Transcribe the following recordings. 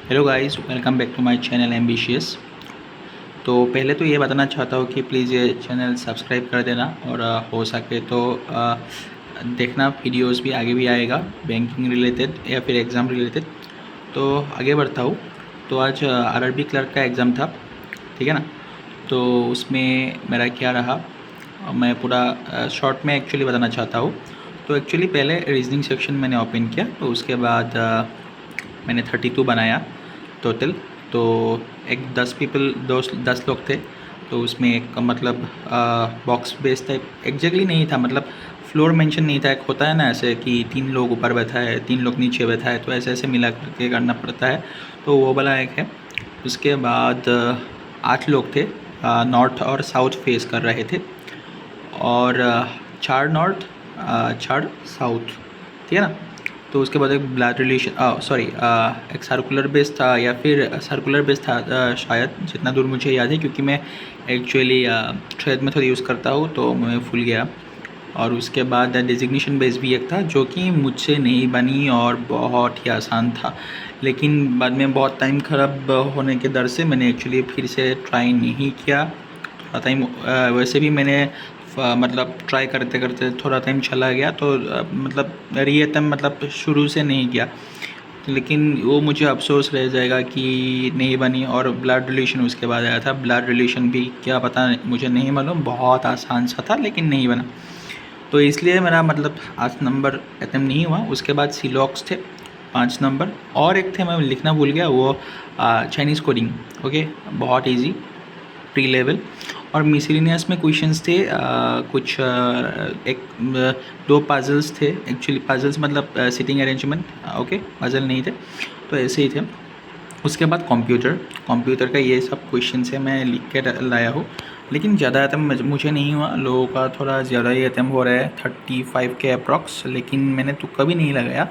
Hello guys, welcome back to my channel ambitious. तो पहले तो ये बताना चाहता हूँ कि प्लीज़ ये चैनल सब्सक्राइब कर देना और हो सके तो देखना, वीडियोस भी आगे भी आएगा बैंकिंग रिलेटेड या फिर एग्ज़ाम रिलेटेड। तो आगे बढ़ता हूँ। तो आज आरआरबी क्लर्क का एग्ज़ाम था, ठीक है ना। तो उसमें मेरा क्या रहा, मैं पूरा शॉर्ट में एक्चुअली बताना चाहता हूँ। तो एक्चुअली पहले रीजनिंग सेक्शन मैंने ओपन किया, तो उसके बाद मैंने 32 बनाया टोटल। तो एक 10 लोग थे। तो उसमें एक मतलब बॉक्स बेस्ड टाइप एग्जैक्टली नहीं था, मतलब फ्लोर मेंशन नहीं था। एक होता है ना ऐसे कि 3 लोग ऊपर बैठा है, 3 लोग नीचे बैठा है, तो ऐसे ऐसे मिला करके करना पड़ता है। तो वो वाला एक है। उसके बाद 8 लोग थे, नॉर्थ और साउथ फेस कर रहे थे। और 4 नॉर्थ, 4 साउथ, ठीक है ना। तो उसके बाद एक ब्लड रिलेशन सॉरी एक सर्कुलर बेस था या फिर सर्कुलर बेस था शायद, जितना दूर मुझे याद है, क्योंकि मैं एक्चुअली ट्रेड मेथड यूज़ करता हूँ तो मैं भूल गया। और उसके बाद डेजिग्नेशन बेस भी एक था जो कि मुझसे नहीं बनी और बहुत ही आसान था, लेकिन बाद में बहुत टाइम ख़राब होने के डर से मैंने एक्चुअली फिर से ट्राई नहीं किया। थोड़ा टाइम वैसे भी मैंने मतलब ट्राई करते करते थोड़ा टाइम चला गया, तो मतलब रीअटेम्प्ट मतलब शुरू से नहीं किया। लेकिन वो मुझे अफसोस रह जाएगा कि नहीं बनी। और ब्लड रिलेशन उसके बाद आया था। ब्लड रिलेशन भी क्या पता, मुझे नहीं मालूम, बहुत आसान सा था लेकिन नहीं बना। तो इसलिए मेरा मतलब 8 नंबर अटेम्प्ट नहीं हुआ। उसके बाद सिलॉक्स थे 5 नंबर, और एक थे मैं लिखना भूल गया, वो चाइनीज़ कोडिंग। ओके, बहुत इजी प्री लेवल। और मिसलिनियस में क्वेश्चंस थे कुछ एक 2 पजल्स थे। एक्चुअली पजल्स मतलब सिटिंग अरेंजमेंट, ओके, पजल नहीं थे, तो ऐसे ही थे। उसके बाद कंप्यूटर का ये सब क्वेश्चन है, मैं लिख के लाया हूँ। लेकिन ज़्यादा अटैम्प्ट मुझे नहीं हुआ, लोगों का थोड़ा ज़्यादा ही अटैम्प्ट हो रहा है, 35 के अप्रॉक्स। लेकिन मैंने तुक्का भी नहीं लगाया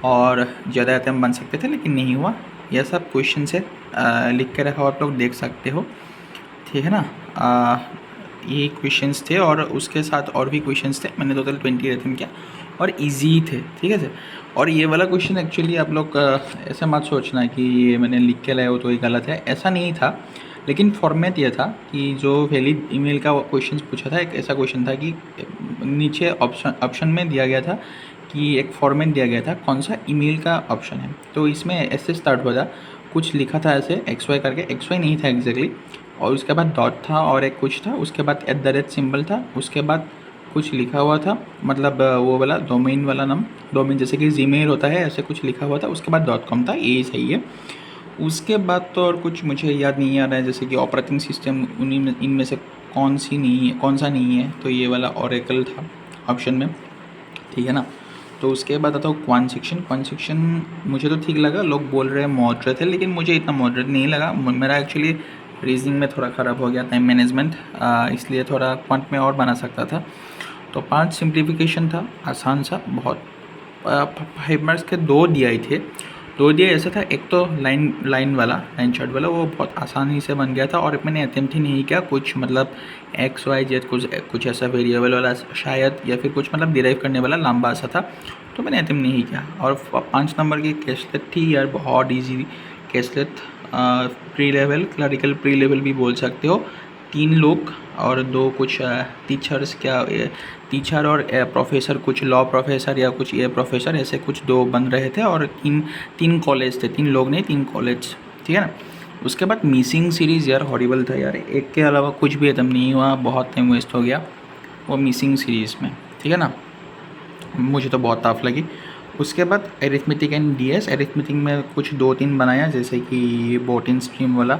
और ज़्यादा अटैम्प्ट बन सकते थे लेकिन नहीं हुआ। यह सब क्वेश्चन है, लिख के रखा हो, आप लोग देख सकते हो, ठीक है ना। ये क्वेश्चंस थे और उसके साथ और भी क्वेश्चंस थे। मैंने टोटल 20 अटेम्प्ट किया और इजी थे, ठीक है सर। और ये वाला क्वेश्चन एक्चुअली आप लोग ऐसा मत सोचना कि ये मैंने लिख के लाया हो तो ये गलत है, ऐसा नहीं था। लेकिन फॉर्मेट ये था कि जो वैलिड ईमेल का क्वेश्चन पूछा था, एक ऐसा क्वेश्चन था कि नीचे ऑप्शन में दिया गया था कि एक फॉर्मेट दिया गया था कौन सा ईमेल का ऑप्शन है। तो इसमें ऐसे स्टार्ट हुआ था, कुछ लिखा था ऐसे एक्स वाई करके, एक्स वाई नहीं था एग्जैक्टली, और उसके बाद डॉट था और एक कुछ था, उसके बाद @ सिंबल था, उसके बाद कुछ लिखा हुआ था, मतलब वो वाला डोमेन वाला नाम, डोमेन जैसे कि जीमेल होता है ऐसे कुछ लिखा हुआ था। उसके बाद .com था, ये सही है। उसके बाद तो और कुछ मुझे याद नहीं आ रहा है, जैसे कि ऑपरेटिंग सिस्टम उन्हीं में, इनमें से कौन सा नहीं है, तो ये वाला ओरेकल था ऑप्शन में, ठीक है ना। तो उसके बाद आता हूँ क्वांट सेक्शन मुझे तो ठीक लगा, लोग बोल रहे हैं मॉडरेट है, लेकिन मुझे इतना मॉडरेट नहीं लगा। मेरा एक्चुअली रीजनिंग में थोड़ा ख़राब हो गया, टाइम मैनेजमेंट, इसलिए थोड़ा क्वांट में और बना सकता था। तो 5 सिंप्लीफिकेशन था, आसान सा बहुत। 5 मार्क्स के 2 DI थे। 2 DI ऐसा था, एक तो लाइन चार्ट वाला, वो बहुत आसानी से बन गया था और मैंने अटेम्प्ट ही नहीं किया कुछ, मतलब XYZ कुछ ऐसा वेरिएबल वाला शायद, या फिर कुछ मतलब डिराइव करने वाला लंबा सा था, तो मैंने अटेम्प्ट नहीं किया। और 5 नंबर की कैशलेट थी यार, बहुत easy caselet, pre level, clerical pre level भी बोल सकते हो। 3 लोग और 2 कुछ टीचर्स, क्या टीचर और प्रोफेसर, कुछ लॉ प्रोफेसर या कुछ ये प्रोफेसर, ऐसे कुछ 2 बन रहे थे। और 3 कॉलेज थे, 3 लोग नहीं, 3 कॉलेज, ठीक है ना। उसके बाद मिसिंग सीरीज़ यार हॉरिबल था यार, एक के अलावा कुछ भी एकदम नहीं हुआ, बहुत टाइम वेस्ट हो गया वो मिसिंग सीरीज़ में, ठीक है ना। मुझे तो बहुत टफ लगी। उसके बाद एरिथमेटिक एंड DS, एरिथमेटिक में कुछ 2-3 बनाया, जैसे कि बोटिन स्ट्रीम वाला,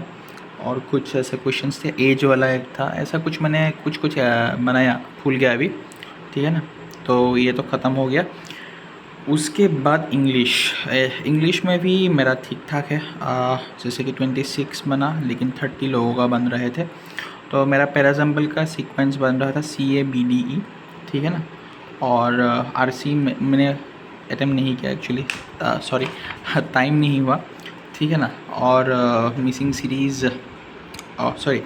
और कुछ ऐसे क्वेश्चंस थे, एज वाला एक था, ऐसा कुछ मैंने कुछ बनाया, भूल गया अभी, ठीक है ना। तो ये तो ख़त्म हो गया। उसके बाद इंग्लिश में भी मेरा ठीक ठाक है, जैसे कि 26 बना, लेकिन 30 लोगों का बन रहे थे। तो मेरा पैराजम्बल का सीक्वेंस बन रहा था CABDE, ठीक है ना। और RC में मैंने अटेम्प्ट नहीं किया एक्चुअली, सॉरी टाइम नहीं हुआ, ठीक है ना। और मिसिंग सीरीज़, सॉरी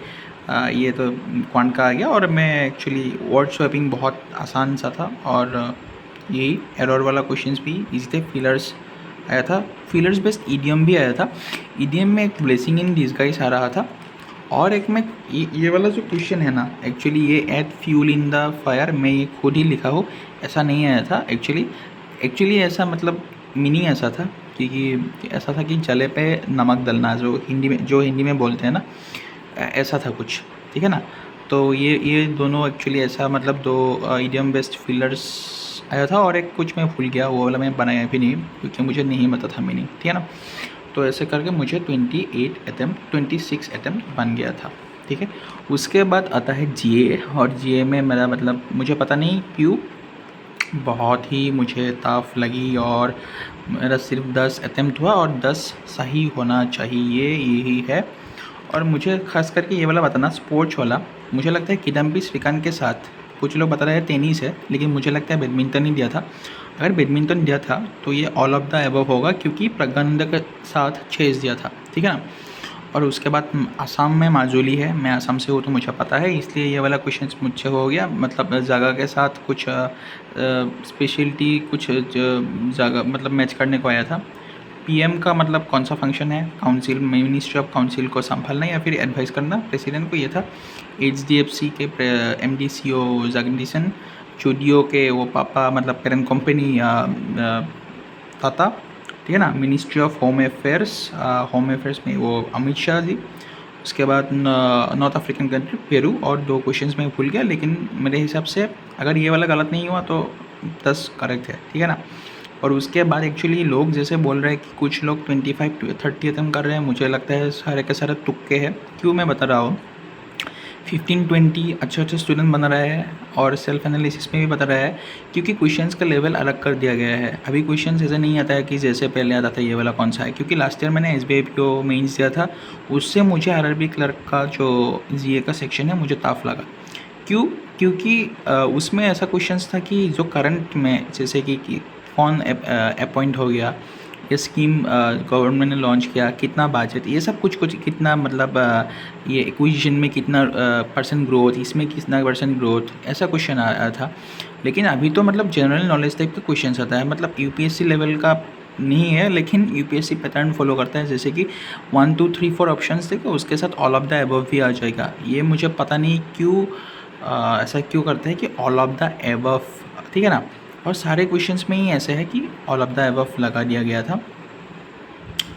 ये तो क्वांट का आ गया। और मैं एक्चुअली वर्ड स्वैपिंग बहुत आसान सा था, और यही एरर वाला क्वेश्चंस भी इजी थे, फिलर्स आया था, फीलर्स बेस्ड ईडीएम भी आया था। ईडीएम में एक ब्लेसिंग इन डिस्गाइज आ रहा था, और एक में ये वाला जो क्वेश्चन है ना, एक्चुअली ये add fuel in the fire, मैं ये खुद ही लिखा हूँ, ऐसा नहीं आया था एक्चुअली ऐसा मतलब मीनिंग ऐसा था कि ऐसा था कि जले पे नमक डलना, जो हिंदी में बोलते हैं ना, ऐसा था कुछ, ठीक है ना। तो ये दोनों एक्चुअली ऐसा मतलब दो इडियम बेस्ड फिलर्स आया था, और एक कुछ मैं भूल गया, वो वाला मैं बनाया भी नहीं क्योंकि मुझे नहीं पता था मीनिंग, ठीक है ना। तो ऐसे करके मुझे 26 अटैम्प्ट बन गया था, ठीक है। उसके बाद आता है जीए, और जीए में मेरा मतलब मुझे पता नहीं क्यों बहुत ही मुझे टफ लगी, और मेरा सिर्फ 10 अटैम्प्ट हुआ और 10 सही होना चाहिए, यही है। और मुझे खास करके ये वाला बताना, स्पोर्ट्स वाला, मुझे लगता है किदम्बी श्रीकांत के साथ, कुछ लोग बता रहे हैं टेनिस है, लेकिन मुझे लगता है बैडमिंटन ही दिया था। अगर बैडमिंटन दिया था तो ये ऑल ऑफ द एबव होगा, क्योंकि प्रगंध के साथ चेस दिया था, ठीक है ना। और उसके बाद आसाम में माजुली है, मैं आसाम से हूँ तो मुझे पता है, इसलिए ये वाला क्वेश्चन मुझसे हो गया। मतलब जगह के साथ कुछ स्पेशलिटी कुछ जगह मतलब मैच करने को आया था। पीएम का मतलब कौन सा फंक्शन है, काउंसिल, मिनिस्ट्री ऑफ काउंसिल को संभालना या फिर एडवाइस करना प्रेसिडेंट को, ये था। एचडीएफसी के एमडी सीईओ जगदीशन, चूडियो के वो पापा मतलब पेरेंट कंपनी ताता, ठीक है ना। मिनिस्ट्री ऑफ होम अफेयर्स में वो अमित शाह जी। उसके बाद नॉर्थ अफ्रीकन कंट्री पेरू, और 2 क्वेश्चंस में भूल गया, लेकिन मेरे हिसाब से अगर ये वाला गलत नहीं हुआ तो 10 करेक्ट है, ठीक है ना। और उसके बाद एक्चुअली लोग जैसे बोल रहे हैं कि कुछ लोग 25 to 30 अटैम्प्ट कर रहे हैं, मुझे लगता है सारे के सारे तुक्के हैं। क्यों मैं बता रहा हूँ, 15-20 अच्छे स्टूडेंट बना रहा है, और सेल्फ एनालिसिस में भी बता रहा है, क्योंकि क्वेश्चंस का लेवल अलग कर दिया गया है। अभी क्वेश्चंस ऐसे नहीं आता है कि जैसे पहले आता था ये वाला कौन सा है, क्योंकि लास्ट ईयर मैंने एसबीआई पीओ मेंस दिया था, उससे मुझे आरआरबी क्लर्क का जो जीए का सेक्शन है मुझे टाफ लगा। क्योंकि उसमें ऐसा क्वेश्चंस था कि जो करंट में, जैसे कि कौन अपॉइंट हो गया, ये स्कीम गवर्नमेंट ने लॉन्च किया, कितना बजट, ये सब कुछ कितना मतलब ये एक्विजिशन में कितना परसेंट ग्रोथ, इसमें कितना परसेंट ग्रोथ, ऐसा क्वेश्चन आया था। लेकिन अभी तो मतलब जनरल नॉलेज टाइप का क्वेश्चन आता है, मतलब यूपीएससी लेवल का नहीं है, लेकिन यूपीएससी पैटर्न फॉलो करता है, जैसे कि 1 2 3 4 ऑप्शंस देगा, उसके साथ ऑल ऑफ द अबव भी आ जाएगा। ये मुझे पता नहीं क्यों ऐसा क्यों करते हैं कि ऑल ऑफ द अबव, ठीक है ना। और सारे क्वेश्चंस में ही ऐसे है कि ऑल ऑफ द अबव लगा दिया गया था,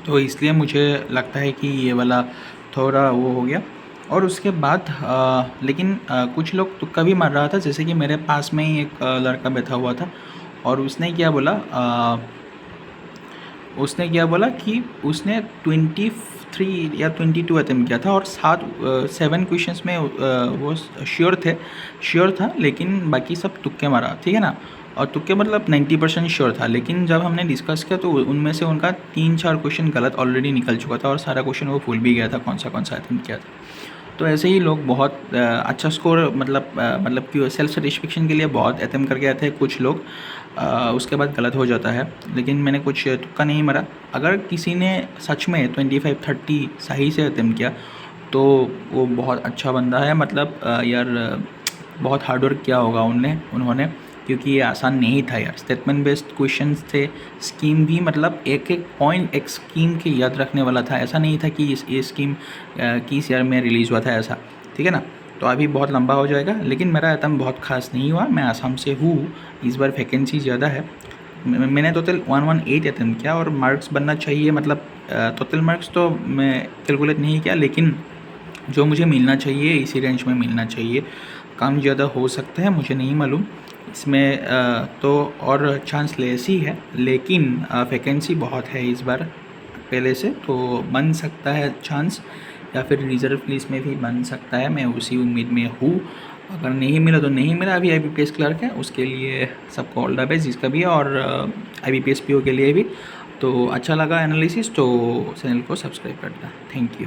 तो इसलिए मुझे लगता है कि ये वाला थोड़ा वो हो गया। और उसके बाद लेकिन कुछ लोग तुक्का भी मार रहा था, जैसे कि मेरे पास में ही एक लड़का बैठा हुआ था, और उसने क्या बोला कि उसने 23 या 22 अटेम्प्ट किया था, और 7 क्वेश्चंस में वो श्योर था, लेकिन बाकी सब तुक्के मारा, ठीक है ना। और तुक्के मतलब 90% श्योर था, लेकिन जब हमने डिस्कस किया तो उनमें से उनका 3-4 क्वेश्चन गलत ऑलरेडी निकल चुका था, और सारा क्वेश्चन वो भूल भी गया था कौन सा अटेम्प्ट किया था। तो ऐसे ही लोग बहुत अच्छा स्कोर मतलब कि सेल्फ सेटिस्फेक्शन के लिए बहुत अटेम्प्ट करके आते हैं कुछ लोग, उसके बाद गलत हो जाता है, लेकिन मैंने कुछ तुक्का नहीं मारा। अगर किसी ने सच में 25-30 सही से अटेम्प्ट किया तो वो बहुत अच्छा बंदा है, मतलब यार बहुत हार्डवर्क किया होगा उन्होंने, क्योंकि ये आसान नहीं था यार। स्टेटमेंट बेस्ड क्वेश्चंस थे, स्कीम भी मतलब एक पॉइंट एक स्कीम के याद रखने वाला था, ऐसा नहीं था कि ये स्कीम किस ईयर में रिलीज़ हुआ था ऐसा, ठीक है ना। तो अभी बहुत लंबा हो जाएगा, लेकिन मेरा अटेम्प्ट बहुत खास नहीं हुआ, मैं आसाम से हूँ, इस बार वैकेंसी ज़्यादा है। मैंने टोटल 118 अटेम्प्ट किया, और मार्क्स बनना चाहिए, मतलब टोटल मार्क्स तो मैं कैलकुलेट नहीं किया, लेकिन जो मुझे मिलना चाहिए इसी रेंज में मिलना चाहिए। काम ज़्यादा हो सकता है, मुझे नहीं मालूम इसमें, तो और चांस लेस ही है, लेकिन वैकेंसी बहुत है इस बार पहले से, तो बन सकता है चांस, या फिर रिजर्व लिस्ट में भी बन सकता है, मैं उसी उम्मीद में हूँ। अगर नहीं मिला तो नहीं मिला, अभी IBPS क्लर्क है, उसके लिए सबको ऑल द बेस्ट जिसका भी, और IBPS PO के लिए भी। तो अच्छा लगा एनालिसिस, तो चैनल को सब्सक्राइब करना, थैंक यू।